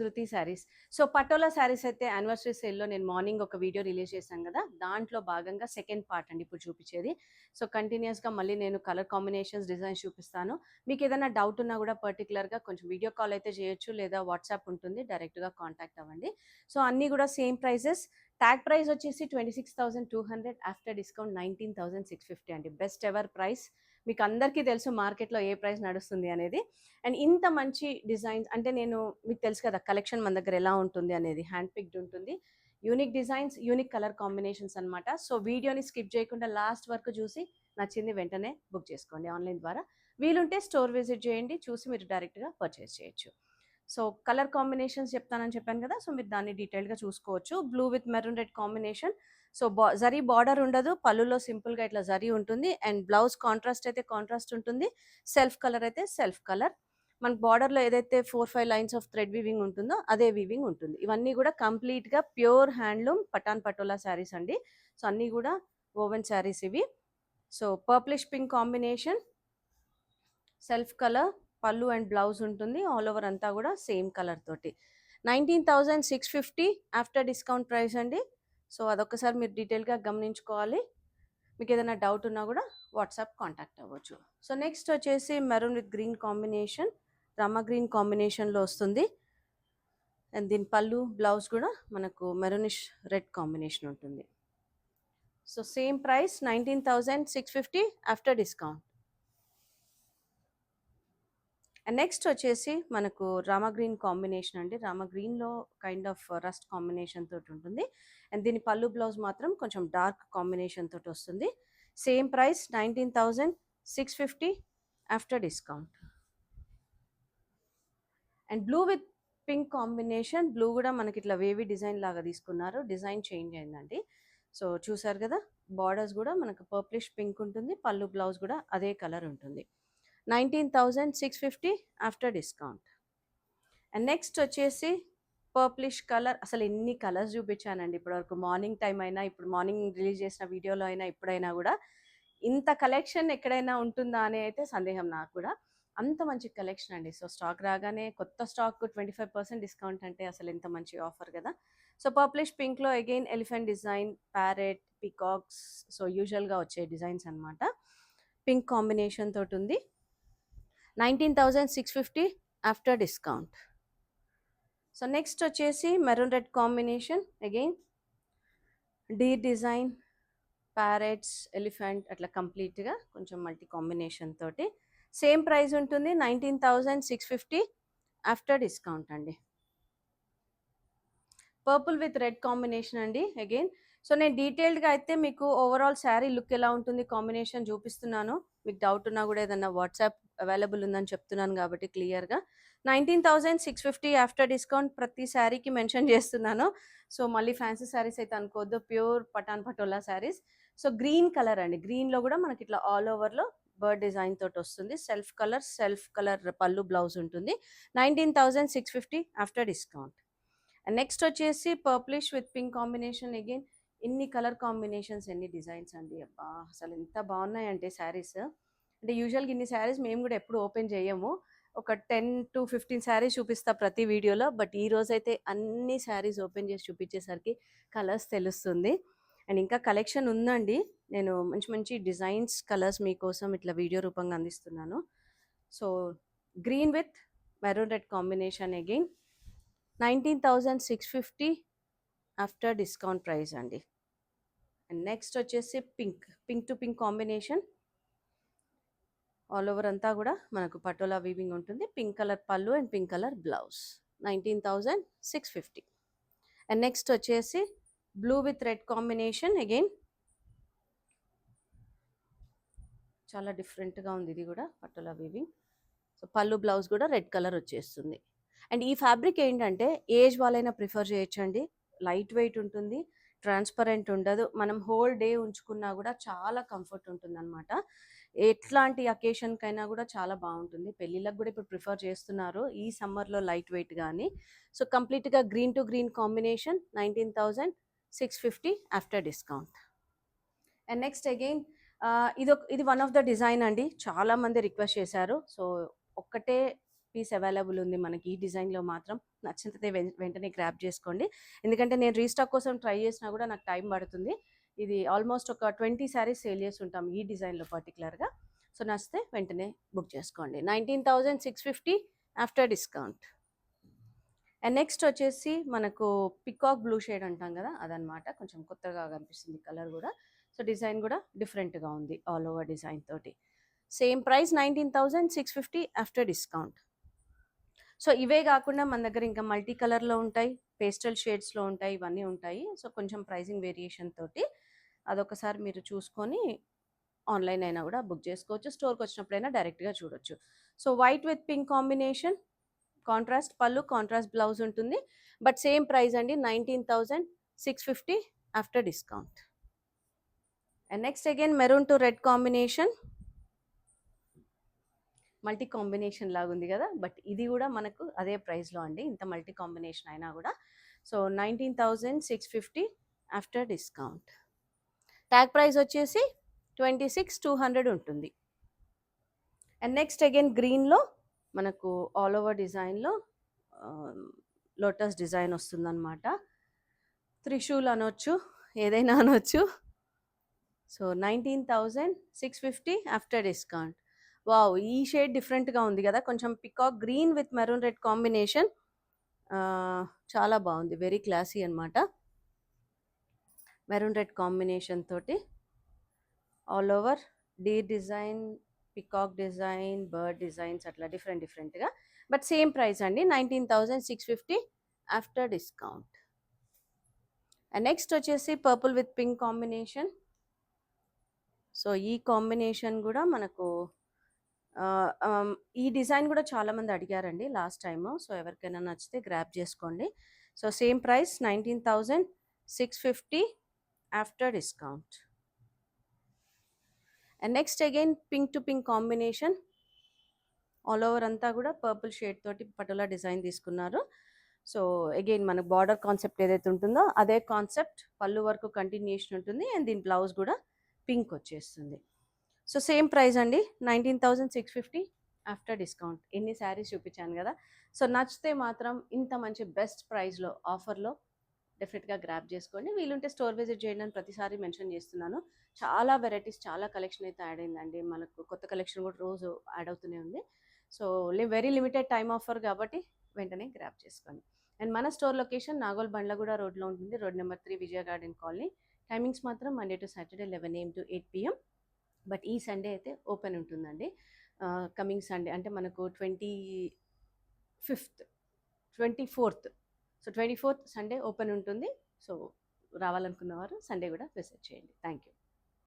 శృతి saris. So, patola saris అయితే anniversary సేల్‌లో నేను మార్నింగ్ ఒక వీడియో రిలీజ్ చేశాను గదా! దాంట్లో భాగంగా సెకండ్ పార్ట్ అండి ఇప్పుడు చూపిచ్చేది. సో, కంటిన్యూయస్‌గా మళ్ళీ నేను కలర్ కాంబినేషన్స్, డిజైన్స్ చూపిస్తాను. మీకేదైనా డౌట్ ఉన్నా గూడా పర్టిక్యులర్‌గా కొంచెం వీడియో కాల్ అయితే చేయొచ్చు, లేదా వాట్సాప్ ఉంటుంది. డైరెక్ట్‌గా కాంటాక్ట్ అవ్వండి. సో, అన్నీ గూడా సేమ్ ప్రైజెస్. ట్యాగ్ ప్రైస్ వచ్చేసి 26,200 ఆఫ్టర్ డిస్కౌంట్ 19,650 అండి. Best ever price. మీకు అందరికీ తెలుసు మార్కెట్‌లో ఏ ప్రైస్ నడుస్తుంది అనేది. అండ్ ఇంత మంచి డిజైన్స్ అంటే నేను మీకు తెలుసు కదా కలెక్షన్ మన దగ్గర ఎలా ఉంటుంది అనేది హ్యాండ్ పిక్డ్ ఉంటుంది. Unique designs, unique colour combinations అనమాట. సో వీడియోని స్కిప్ చేయకుండా లాస్ట్ వరకు చూసి నచ్చింది వెంటనే బుక్ చేసుకోండి ఆన్లైన్ ద్వారా. వీలుంటే స్టోర్ విజిట్ చేయండి, చూసి మీరు డైరెక్ట్గా పర్చేస్ చేయొచ్చు. సో కలర్ కాంబినేషన్స్ చెప్తానని చెప్పాను కదా, సో మీరు దాన్ని డీటెయిల్గా చూసుకోవచ్చు. Blue with maroon red combination. So zari border ఉండదు, పళ్ళులో సింపుల్గా ఇట్లా జరీ ఉంటుంది. అండ్ బ్లౌజ్ కాంట్రాస్ట్ అయితే కాంట్రాస్ట్ ఉంటుంది, సెల్ఫ్ కలర్ అయితే సెల్ఫ్ కలర్. మనకు బార్డర్‌లో ఏదైతే 4, 5 లైన్స్ ఆఫ్ థ్రెడ్ వీవింగ్ ఉంటుందో అదే వీవింగ్ ఉంటుంది. ఇవన్నీ గూడా కంప్లీట్‌గా ప్యూర్ హ్యాండ్లూమ్ పటాన్ పటోలా శారీస్ అండి. సో, అన్నీ గూడా వోవెన్ శారీస్ ఇవి. So, purplish pink combination, self colour, పళ్ళు అండ్ బ్లౌజ్ ఉంటుంది. ఆల్ ఓవర్ అంతా గూడా సేమ్ కలర్ తోటి. 19,650 ఆఫ్టర్ డిస్కౌంట్ ప్రైస్ అండి. సో, అదొక్కసారి మీరు డీటెయిల్‌గా గమనించుకోవాలి. మీకేదైనా డౌట్ ఉన్నా గూడా వాట్సాప్ కాంటాక్ట్ అవ్వచ్చు. సో, నెక్స్ట్ వచ్చేసి maroon with green combination. Rama green కాంబినేషన్‌లో వస్తుంది. అండ్ దీని పళ్ళు, బ్లౌజ్ కూడా మనకు మెరూనిష్ రెడ్ కాంబినేషన్ ఉంటుంది. So same price 19,650 after discount. And next వచ్చేసి మనకు రామా గ్రీన్ కాంబినేషన్ అండి. రామా గ్రీన్‌లో కైండ్ ఆఫ్ రస్ట్ కాంబినేషన్ తోటి ఉంటుంది. అండ్ దీని పళ్ళు, బ్లౌజ్ మాత్రం కొంచెం డార్క్ కాంబినేషన్ తోటి వస్తుంది. Same price 19,650 after discount. And blue with pink combination. Blue కూడా మనకి ఇట్లా వేవీ డిజైన్ లాగా తీసుకున్నారు, డిజైన్ చేంజ్ అయిందండి. సో చూసారు కదా, బార్డర్స్ కూడా మనకు పర్ప్లిష్ పింక్ ఉంటుంది, పళ్ళు బ్లౌజ్ కూడా అదే కలర్ ఉంటుంది. 19,650 ఆఫ్టర్ డిస్కౌంట్. అండ్ నెక్స్ట్ వచ్చేసి పర్ప్లిష్ కలర్. అసలు ఎన్ని కలర్స్ చూపించానండి ఇప్పటివరకు, మార్నింగ్ టైం అయినా, ఇప్పుడు మార్నింగ్ రిలీజ్ చేసిన వీడియోలో అయినా, ఇప్పుడైనా కూడా ఇంత కలెక్షన్ ఎక్కడైనా ఉంటుందా అని అయితే సందేహం నాకు కూడా. అంత మంచి కలెక్షన్ అండి. సో స్టాక్ రాగానే కొత్త స్టాక్ 25% డిస్కౌంట్ అంటే అసలు ఎంత మంచి ఆఫర్ కదా. సో పర్ప్లిష్ పింక్లో again elephant design, parrot, peacocks, so యూజువల్గా వచ్చే డిజైన్స్ అనమాట. పింక్ కాంబినేషన్ తోటి ఉంది. 19,650 ఆఫ్టర్ డిస్కౌంట్. సో నెక్స్ట్ వచ్చేసి maroon red combination. Again deer design, parrots, elephant అట్లా కంప్లీట్గా కొంచెం మల్టీ కాంబినేషన్ తోటి సేమ్ ప్రైస్ ఉంటుంది. 19,650 ఆఫ్టర్ డిస్కౌంట్ అండి. పర్పుల్ విత్ రెడ్ కాంబినేషన్ అండి అగైన్. సో నేను డీటెయిల్డ్గా అయితే మీకు ఓవరాల్ శారీ లుక్ ఎలా ఉంటుంది కాంబినేషన్ చూపిస్తున్నాను. మీకు డౌట్ ఉన్నా కూడా ఏదన్నా వాట్సాప్ అవైలబుల్ ఉందని చెప్తున్నాను కాబట్టి క్లియర్గా. 19,650 ఆఫ్టర్ డిస్కౌంట్ ప్రతి శారీకి మెన్షన్ చేస్తున్నాను. సో మళ్ళీ ఫ్యాన్సీ శారీస్ అయితే అనుకోవద్దు, pure Patan patola saris. So green colour అండి, గ్రీన్లో కూడా మనకి ఇట్లా ఆల్ ఓవర్లో బర్డ్ డిజైన్ తోటి వస్తుంది. సెల్ఫ్ కలర్ పళ్ళు, బ్లౌజ్ ఉంటుంది. 19,650 ఆఫ్టర్ డిస్కౌంట్. అండ్ నెక్స్ట్ వచ్చేసి purplish with pink combination. Again ఎన్ని కలర్ కాంబినేషన్స్, ఎన్ని డిజైన్స్ అండి. అబ్బా అసలు ఎంత బాగున్నాయంటే శారీస్. అంటే యూజువల్గా ఇన్ని శారీస్ మేము కూడా ఎప్పుడు ఓపెన్ చేయము. ఒక 10 to 15 శారీస్ చూపిస్తా ప్రతి వీడియోలో. బట్ ఈ రోజైతే అన్ని శారీస్ ఓపెన్ చేసి చూపించేసరికి కలర్స్ తెలుస్తుంది. అండ్ ఇంకా కలెక్షన్ ఉందండి. నేను మంచి మంచి డిజైన్స్, కలర్స్ మీకోసం ఇట్లా వీడియో రూపంగా అందిస్తున్నాను. So green with maroon red combination again 19,650 after discount price అండి. అండ్ నెక్స్ట్ వచ్చేసి pink to pink combination. All over అంతా కూడా మనకు పటోలా వీవింగ్ ఉంటుంది. పింక్ కలర్ పళ్ళు and pink colour blouse. 19,650. And next వచ్చేసి blue with red combination. Again చాలా డిఫరెంట్గా ఉంది ఇది కూడా, పటోలా వీవింగ్. సో పళ్ళు, బ్లౌజ్ కూడా రెడ్ కలర్ వచ్చేస్తుంది. అండ్ ఈ ఫ్యాబ్రిక్ ఏంటంటే ఏజ్ వాళ్ళైనా ప్రిఫర్ చేయొచ్చండి. లైట్ వెయిట్ ఉంటుంది, ట్రాన్స్పరెంట్ ఉండదు. మనం హోల్ డే ఉంచుకున్నా కూడా చాలా కంఫర్ట్ ఉంటుంది అనమాట. ఎట్లాంటి అకేషన్కైనా కూడా చాలా బాగుంటుంది. పెళ్ళిళ్ళకి కూడా ఇప్పుడు ప్రిఫర్ చేస్తున్నారు ఈ సమ్మర్లో లైట్ వెయిట్ కానీ. సో కంప్లీట్గా green to green combination. 19,650 after discount. And next again ఇది వన్ ఆఫ్ ద డిజైన్ అండి. చాలా మంది రిక్వెస్ట్ చేశారు. సో ఒక్కటే పీస్ అవైలబుల్ ఉంది మనకి ఈ డిజైన్లో మాత్రం. నచ్చితే వెంటనే గ్రాప్ చేసుకోండి. ఎందుకంటే నేను రీస్టాక్ కోసం ట్రై చేసినా కూడా నాకు టైం పడుతుంది. ఇది ఆల్మోస్ట్ ఒక 20 శారీస్ సేల్ చేసి ఉంటాం ఈ డిజైన్లో పర్టికులర్గా. సో నచ్చితే వెంటనే బుక్ చేసుకోండి. 19,650 ఆఫ్టర్ డిస్కౌంట్. అండ్ నెక్స్ట్ వచ్చేసి మనకు పికాక్ బ్లూ షేడ్ అంటాం కదా, అదనమాట. కొంచెం కొత్తగా కనిపిస్తుంది కలర్ కూడా. సో డిజైన్ కూడా డిఫరెంట్గా ఉంది, ఆల్ ఓవర్ డిజైన్ తోటి. Same price 19,650 after discount. So ఇవే కాకుండా మన దగ్గర ఇంకా మల్టీ కలర్లో ఉంటాయి, పేస్టల్ షేడ్స్లో ఉంటాయి, ఇవన్నీ ఉంటాయి. సో కొంచెం ప్రైజింగ్ వేరియేషన్ తోటి అదొకసారి మీరు చూసుకొని ఆన్లైన్ అయినా కూడా బుక్ చేసుకోవచ్చు, స్టోర్కి వచ్చినప్పుడైనా డైరెక్ట్గా చూడొచ్చు. So white with pink combination, contrast పళ్ళు, కాంట్రాస్ట్ బ్లౌజ్ ఉంటుంది. బట్ సేమ్ ప్రైస్ అండి, 19,650 after discount. And next again maroon to red combination, multi combination లాగా ఉంది కదా, బట్ ఇది కూడా మనకు అదే ప్రైస్లో అండి, ఇంత మల్టీ కాంబినేషన్ అయినా కూడా. So 19,650 after discount. Tag price వచ్చేసి 26,200 ఉంటుంది. అండ్ నెక్స్ట్ అగైన్ గ్రీన్లో మనకు ఆల్ ఓవర్ డిజైన్లో లోటస్ డిజైన్ వస్తుందన్నమాట. త్రిశూల్ అనొచ్చు, ఏదైనా అనొచ్చు. So 19,650 after discount. వావ్, ఈ షేడ్ డిఫరెంట్గా ఉంది కదా, కొంచెం peacock green with maroon red combination. చాలా బాగుంది, వెరీ క్లాసీ అనమాట. మెరూన్ రెడ్ కాంబినేషన్ తోటి all over Deere design, peacock design, bird designs అట్లా డిఫరెంట్గా. బట్ సేమ్ ప్రైస్ అండి, 19,650 ఆఫ్టర్ డిస్కౌంట్. అండ్ నెక్స్ట్ వచ్చేసి purple with pink combination. So ఈ combination కూడా మనకు ఈ డిజైన్ కూడా చాలామంది అడిగారండి లాస్ట్ టైము. సో ఎవరికైనా నచ్చితే గ్రాప్ చేసుకోండి. So same price 19,650 after discount. And next again pink to pink combination, all over అంతా కూడా పర్పుల్ షేడ్ తోటి పటోలా డిజైన్ తీసుకున్నారు. సో అగైన్ మనకు బార్డర్ కాన్సెప్ట్ ఏదైతే ఉంటుందో అదే కాన్సెప్ట్, పళ్ళు వరకు కంటిన్యూషన్ ఉంటుంది. అండ్ దీని బ్లౌజ్ కూడా పింక్ వచ్చేస్తుంది. సో సేమ్ ప్రైస్ అండి, 19,650 ఆఫ్టర్ డిస్కౌంట్. ఎన్ని శారీస్ చూపించాను కదా. సో నచ్చితే మాత్రం ఇంత మంచి బెస్ట్ ప్రైస్లో ఆఫర్లో డెఫినెట్గా గ్రాప్ చేసుకోండి. వీలుంటే స్టోర్ విజిట్ చేయండి అని ప్రతిసారి మెన్షన్ చేస్తున్నాను. చాలా వెరైటీస్, చాలా కలెక్షన్ అయితే యాడ్ అయిందండి. మనకు కొత్త కలెక్షన్ కూడా రోజు యాడ్ అవుతూనే ఉంది. So very limited time offer కాబట్టి వెంటనే గ్రాప్ చేసుకోండి. అండ్ మన స్టోర్ లొకేషన్ నాగోల్ బండ్లగూడ రోడ్లో ఉంటుంది, రోడ్ నెంబర్ 3, విజయ గార్డెన్ కాలనీ. టైమింగ్స్ మాత్రం Monday to Saturday 11 AM to 8 PM. But ఈ సండే అయితే ఓపెన్ ఉంటుందండి. కమింగ్ సండే అంటే మనకు 25th, 24th. So 24th Sunday open ఉంటుంది. సో రావాలనుకున్నవారు సండే కూడా విజిట్ చేయండి. Thank you.